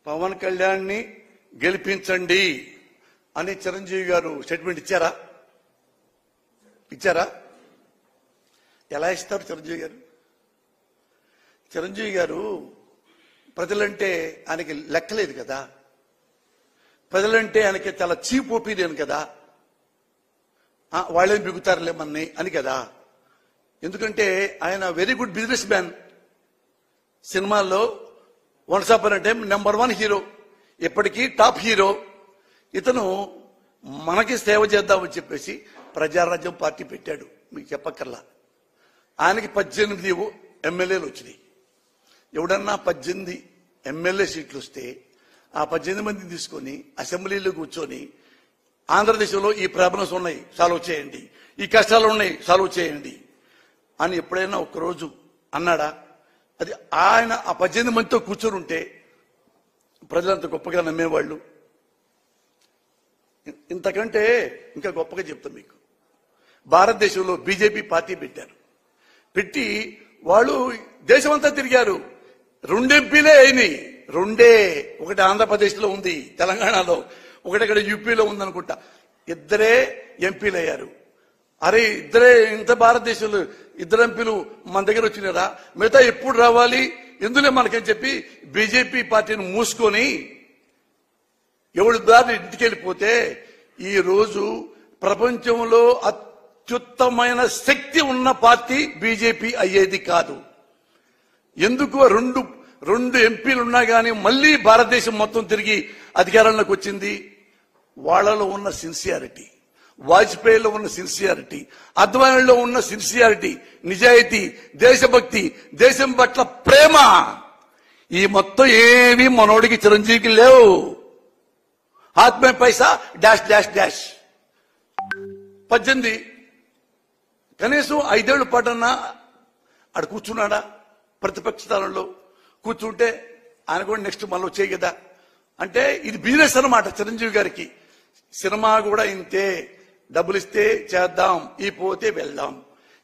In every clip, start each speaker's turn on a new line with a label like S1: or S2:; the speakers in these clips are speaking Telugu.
S1: పవన్ కళ్యాణ్ని గెలిపించండి అని చిరంజీవి గారు స్టేట్మెంట్ ఇచ్చారా? ఎలా ఇస్తారు చిరంజీవి గారు? చిరంజీవి గారు ప్రజలంటే ఆయనకి లెక్కలేదు కదా, ప్రజలంటే ఆయనకి చాలా చీప్ ఒపీనియన్ కదా, వాళ్ళేం బిగుతారులే మన్ని అని కదా. ఎందుకంటే ఆయన వెరీ గుడ్ బిజినెస్ మ్యాన్. సినిమాల్లో once upon a time #1 hero, ఇప్పటికీ టాప్ హీరో. ఇతను మనకి సేవ చేద్దామని చెప్పేసి ప్రజారాజ్యం పార్టీ పెట్టాడు. మీకు చెప్పక్కర్లా. ఆయనకి 18 ఎమ్మెల్యేలు వచ్చినాయి. ఎవడన్నా 18 ఎమ్మెల్యే సీట్లు వస్తే ఆ 18 మందిని తీసుకొని అసెంబ్లీలో కూర్చొని ఆంధ్రదేశంలో ఈ ప్రాబ్లమ్స్ ఉన్నాయి సాల్వ్ చేయండి, ఈ కష్టాలు ఉన్నాయి సాల్వ్ చేయండి అని ఎప్పుడైనా ఒక్కరోజు అన్నాడా? అది ఆయన ఆ 18 మందితో కూర్చొని ఉంటే ప్రజలంతా గొప్పగా నమ్మేవాళ్ళు. ఇంతకంటే ఇంకా గొప్పగా చెప్తాను మీకు. భారతదేశంలో బీజేపీ పార్టీ పెట్టారు. పెట్టి వాళ్ళు దేశమంతా తిరిగారు. 2 ఎంపీలే అయినాయి. 2 ఒకటి ఆంధ్రప్రదేశ్లో ఉంది, తెలంగాణలో, ఒకటి ఇక్కడ యూపీలో ఉందనుకుంటా. 2 ఎంపీలు అయ్యారు. అరే ఇద్దరే ఇంత భారతదేశంలో 2 ఎంపీలు మన దగ్గర వచ్చినారా? మిగతా ఎప్పుడు రావాలి ఎందులే మనకని చెప్పి బీజేపీ పార్టీని మూసుకొని ఎవడు దారి ఇంటికి వెళ్ళిపోతే ఈ రోజు ప్రపంచంలో అత్యుత్తమైన శక్తి ఉన్న పార్టీ బీజేపీ అయ్యేది కాదు. ఎందుకు 2 ఎంపీలు ఉన్నా కానీ మళ్ళీ భారతదేశం మొత్తం తిరిగి అధికారంలోకి వచ్చింది? వాళ్ళలో ఉన్న సిన్సియారిటీ, వాజ్పేయిలో ఉన్న సిన్సియారిటీ, అద్వానీలో ఉన్న సిన్సియారిటీ, నిజాయితీ, దేశభక్తి, దేశం పట్ల ప్రేమ, ఈ మొత్తం ఏవి మనోడికి చిరంజీవికి లేవు. ఆత్మే పైసా డాష్ డాష్ డాష్. 18 కనీసం 5 ఏళ్ల పాటన్నా ఆడ కూర్చున్నాడా? ప్రతిపక్ష స్థానంలో కూర్చుంటే ఆయన కూడా నెక్స్ట్ మళ్ళీ వచ్చేయి కదా. అంటే ఇది బిజినెస్ అన్నమాట చిరంజీవి గారికి. సినిమా కూడా ఇంతే, డబ్బులు ఇస్తే చేద్దాం, ఈ పోతే వెళ్దాం.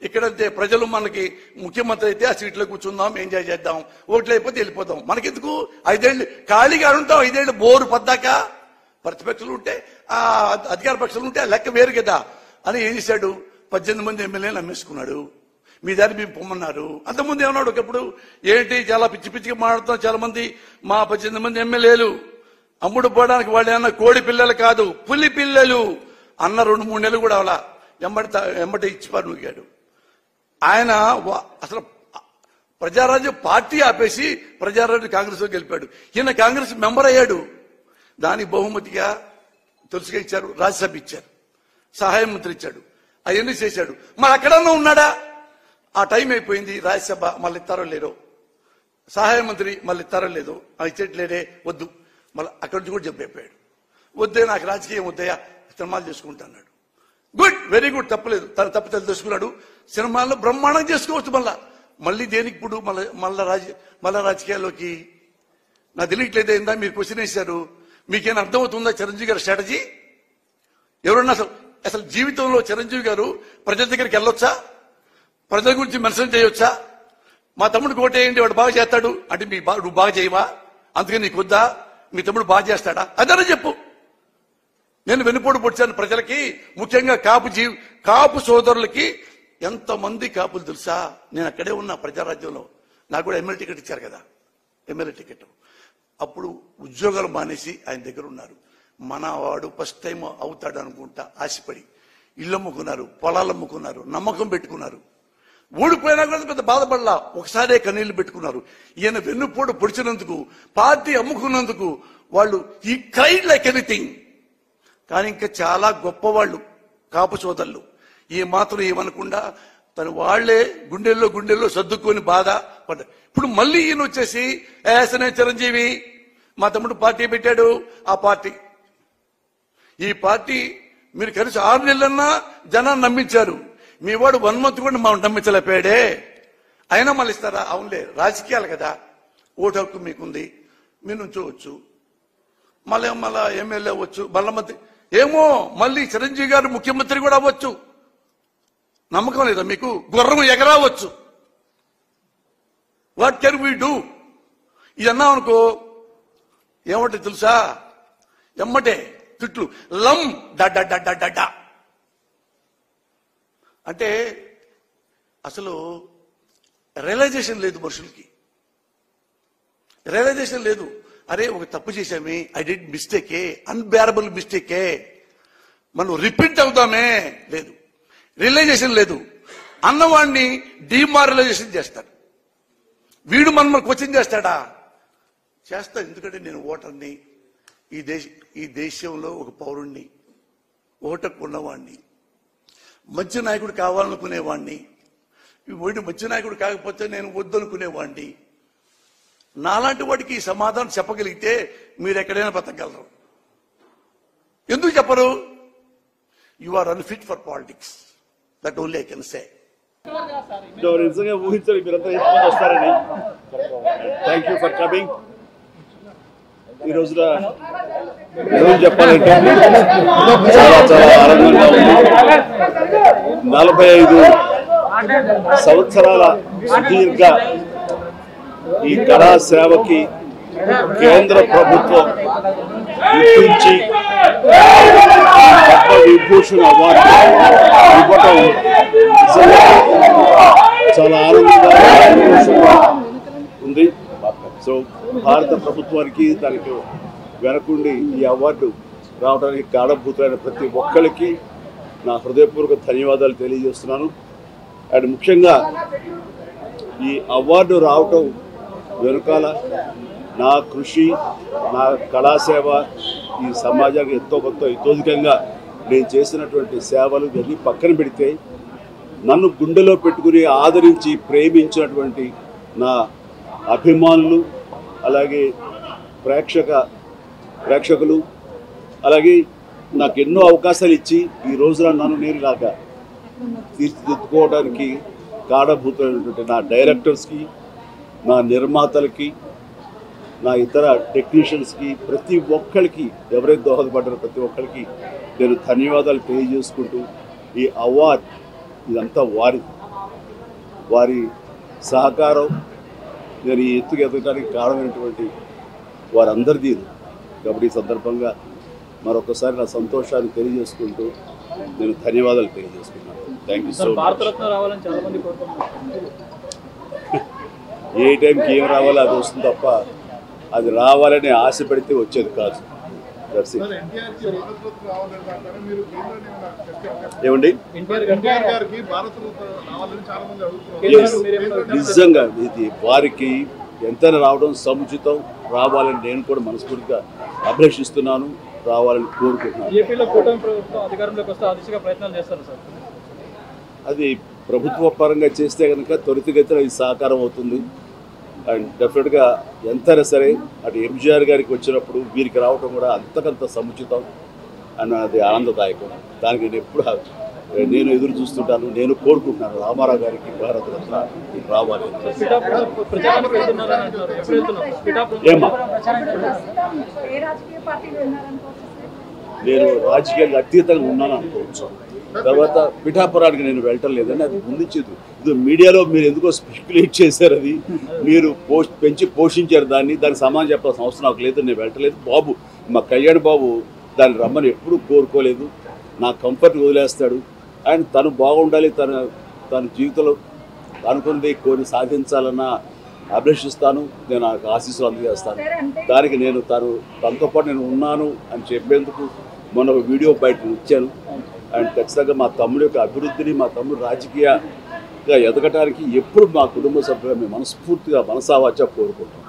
S1: ఇక్కడంతే ప్రజలు మనకి ముఖ్యమంత్రి అయితే ఆ సీట్లో కూర్చుందాం, ఎంజాయ్ చేద్దాం, ఓట్లు అయిపోతే వెళ్ళిపోతాం. మనకెందుకు 5 ఏళ్ళు ఖాళీగా ఉంటాం? 5 ఏళ్ళు బోరు పద్దాక. ప్రతిపక్షాలు ఉంటే ఆ అధికార పక్షాలు ఉంటే ఆ లెక్క వేరు కదా అని ఏం చేశాడు? 18 మంది ఎమ్మెల్యేలు అమ్మేసుకున్నాడు. మీ దారి మేము పొమ్మన్నారు. అంతకుముందు ఏమన్నాడు ఒకప్పుడు, ఏంటి చాలా పిచ్చి పిచ్చిగా మాట్లాడుతాం, చాలా మంది మా 18 మంది ఎమ్మెల్యేలు అమ్ముడు పోవడానికి వాళ్ళు ఏమన్నా కోడి పిల్లలు కాదు, పులి పిల్లలు అన్న 2-3 నెలలు కూడా అలా ఎంబటి ఇచ్చి పనుగాడు. ఆయన అసలు ప్రజారాజ్యం పార్టీ ఆపేసి ప్రజారాజ్యం కాంగ్రెస్ లో గెలిపాడు. ఈయన కాంగ్రెస్ మెంబర్ అయ్యాడు. దానికి బహుమతిగా తెలుసుగా ఇచ్చారు, రాజ్యసభ ఇచ్చారు, సహాయ మంత్రి ఇచ్చాడు, అవన్నీ చేశాడు. మరి అక్కడన్నా ఉన్నాడా? ఆ టైం అయిపోయింది. రాజ్యసభ మళ్ళీ ఇస్తారో లేదో, సహాయ మంత్రి మళ్ళీ ఇస్తారో లేదో, ఇచ్చేట్లేదే వద్దు, మళ్ళీ అక్కడి నుంచి కూడా చెప్పైపోయాడు. వద్దే నాకు రాజకీయం వద్దయా, సినిమాలు చేసుకుంటా అన్నాడు. గుడ్, వెరీ గుడ్, తప్పలేదు. తన తప్పితలు తెలుసుకున్నాడు. సినిమాల్లో బ్రహ్మాండం చేసుకోవచ్చు. మళ్ళీ దేనికి ఇప్పుడు మళ్ళా రాజకీయాల్లోకి? నాకు తెలియట్లేదే. ఇందా మీరు క్వశ్చన్ వేశారు, మీకేమైనా అర్థమవుతుందా చిరంజీవి గారి స్ట్రాటజీ? ఎవరన్నా అసలు జీవితంలో చిరంజీవి గారు ప్రజల దగ్గరికి వెళ్ళొచ్చా? ప్రజల గురించి మెన్షన్ చేయొచ్చా? మా తమ్ముడు కోటేయండి, వాడు బాగా చేస్తాడు అంటే నువ్వు బాగా చేయవా? అందుకని నీకు వద్దా? మీ తమ్ముడు బాగా చేస్తాడా? అదనే చెప్పు. నేను వెన్నుపోటు పొడిచాను ప్రజలకి, ముఖ్యంగా కాపు సోదరులకి. ఎంతమంది కాపులు తెలుసా? నేను అక్కడే ఉన్నా ప్రజారాజ్యంలో. నాకు కూడా ఎమ్మెల్యే టికెట్ ఇచ్చారు కదా, ఎమ్మెల్యే టికెట్. అప్పుడు ఉద్యోగాలు మానేసి ఆయన దగ్గర ఉన్నారు. మన వాడు ఫస్ట్ టైం అవుతాడు అనుకుంటా ఆశపడి ఇళ్ళు అమ్ముకున్నారు, పొలాలు అమ్ముకున్నారు, నమ్మకం పెట్టుకున్నారు. ఓడిపోయినా కూడా పెద్ద బాధపడలా, ఒకసారే కన్నీళ్లు పెట్టుకున్నారు. ఈయన వెన్నుపోటు పొడిచినందుకు, పార్టీ అమ్ముకున్నందుకు వాళ్ళు ఈ క్రైడ్ లైక్ ఎనీథింగ్. కానీ ఇంకా చాలా గొప్పవాళ్ళు కాపు సోదరులు ఈ మాత్రం ఏమనకుండా తను వాళ్లే గుండెల్లో సర్దుకొని బాధ పడ్డారు. ఇప్పుడు మళ్ళీ ఈయన వచ్చేసి ఏసనే చిరంజీవి మా తమ్ముడు పార్టీ పెట్టాడు, ఆ పార్టీ ఈ పార్టీ మీరు కలిసి 6 నెలలన్నా జనాన్ని నమ్మించారు. మీ వాడు 1 month కూడా మనం నమ్మించలేపాడే, అయినా మళ్ళీ ఇస్తారా? అవునులే, రాజకీయాలు కదా, ఓటు హక్కు మీకుంది, మీరు నుంచోవచ్చు, మళ్ళీ ఎమ్మెల్యే అవ్వచ్చు, మళ్ళీ మంత్రి, ఏమో మళ్ళీ చిరంజీవి గారు ముఖ్యమంత్రి కూడా అవ్వచ్చు. నమ్మకం లేదా మీకు? గుర్రం ఎగరావచ్చు. What can we do? ఇది అన్నాం అనుకో, ఏమంటే తెలుసా, ఎమ్మటే తిట్లు, లం డ అంటే అసలు రియలైజేషన్ లేదు మనుషులకి, రియలైజేషన్ లేదు. అరే ఒక తప్పు చేశామే, ఐ డిడ్ మిస్టేకే, అన్బేరబుల్ మిస్టేకే, మనం రిపీట్ అవుతామే, లేదు. రియలైజేషన్ లేదు. అన్నవాడిని డిమారలైజేషన్ చేస్తాడు. వీడు మన క్వశ్చన్ చేస్తాడా? చేస్తా. ఎందుకంటే నేను ఓటర్ని, ఈ దేశంలో ఒక పౌరుణ్ణి, ఓటకు ఉన్నవాడిని, మంచి నాయకుడు కావాలనుకునేవాడిని. వీడు మంచి నాయకుడు కాకపోతే నేను వద్దనుకునేవాడిని. నాలాంటి వాడికి సమాధానం చెప్పగలిగితే మీరు ఎక్కడైనా బతకగలరు. ఎందుకు చెప్పరు? You are unfit for politics, that only I can say.
S2: నిజంగా ఊహించాలి మీరంతా ఎంతమంది వస్తారని. Thank you for coming. ఈ రోజున చెప్పాలంటే చాలా చాలా ఆనందంగా ఉంది. 45 సంవత్సరాల సుదీర్ఘ ఈ కళా సేవకి కేంద్ర ప్రభుత్వం గుర్తించి పద్మ విభూషణ్ అవార్డు ఇవ్వటం చాలా ఆనందంగా ఉంది. సో భారత ప్రభుత్వానికి దానికి వెనకుండి ఈ అవార్డు రావడానికి కారణభూతులైన ప్రతి ఒక్కరికి నా హృదయపూర్వక ధన్యవాదాలు తెలియజేస్తున్నాను. అండ్ ముఖ్యంగా ఈ అవార్డు రావటం వెనుకాల నా కృషి, నా కళాసేవ, ఈ సమాజానికి ఎంతో కొంత ఇతోధికంగా నేను చేసినటువంటి సేవలు ఇవన్నీ పక్కన పెడితే నన్ను గుండెలో పెట్టుకుని ఆదరించి ప్రేమించినటువంటి నా అభిమానులు, అలాగే ప్రేక్షకులు, అలాగే నాకు ఎన్నో అవకాశాలు ఇచ్చి ఈ రోజున నన్ను నేను ఇలాగా తీర్చిదిద్దుకోవడానికి కారణభూతమైనటువంటి నా డైరెక్టర్స్కి, నా నిర్మాతలకి, నా ఇతర టెక్నీషియన్స్కి, ప్రతి ఒక్కరికి, ఎవరైతే దోహదపడ్డారో ప్రతి ఒక్కరికి నేను ధన్యవాదాలు తెలియజేసుకుంటూ, ఈ అవార్డ్ ఇదంతా వారి సహకారం, నేను ఈ ఎత్తుకు ఎదగడానికి కారణమైనటువంటి వారందరిదీ. కాబట్టి ఈ సందర్భంగా మరొకసారి నా సంతోషాన్ని తెలియజేసుకుంటూ నేను ధన్యవాదాలు తెలియజేసుకున్నాను. Thank you so much. ఏ టైంకి ఏం రావాలో అది వస్తుంది తప్ప అది రావాలని ఆశ పెడితే వచ్చేది కాదు. ఏమండి, నిజంగా ఇది వారికి ఎంతైనా రావడం సముచితం, రావాలని నేను కూడా మనస్ఫూర్తిగా అభిలషిస్తున్నాను, రావాలని కోరుకుంటున్నాను. అది ప్రభుత్వ పరంగా చేస్తే కనుక త్వరితగతిన ఇది సహకారం అవుతుంది. అండ్ డెఫినెట్గా ఎంతైనా సరే అటు ఎంజీఆర్ గారికి వచ్చినప్పుడు వీరికి రావటం కూడా అంతకంత సముచితం అని అది ఆనందదాయకం. దానికి నేను ఎదురు చూస్తుంటాను, నేను కోరుకుంటున్నాను రామారావు గారికి భారతరత్న రావాలి. ఏమా, నేను రాజకీయాలకు అతీతంగా ఉన్నాను అనుకోవచ్చు. తర్వాత పిఠాపురానికి నేను వెళ్ళటం లేదని అది ముందుంచేది. ఇది మీడియాలో మీరు ఎందుకో స్పెక్యులేట్ చేశారు, అది మీరు పెంచి పోషించారు దాన్ని, దానికి సమాధానం చెప్పాల్సిన అవసరం నాకు లేదు. నేను వెళ్ళటలేదు. బాబు, మా కళ్యాణ్ బాబు దాన్ని రమ్మని ఎప్పుడూ కోరుకోలేదు. నా కంఫర్ట్ వదిలేస్తాడు. అండ్ తను బాగుండాలి, తన జీవితంలో అనుకున్నది కొన్ని సాధించాలన్న అభిలషిస్తాను. నేను నాకు ఆశీస్సులు అందజేస్తాను. దానికి నేను తనతో పాటు నేను ఉన్నాను అని చెప్పేందుకు మొన్న ఒక వీడియో బయట ఇచ్చాను. అండ్ ఖచ్చితంగా మా తమ్ముడి యొక్క అభివృద్ధిని, మా తమ్ముడు రాజకీయంగా ఎదగటానికి ఎప్పుడు మా కుటుంబ సభ్యులు మేము మనస్ఫూర్తిగా మనసావాచా కోరుకుంటాం.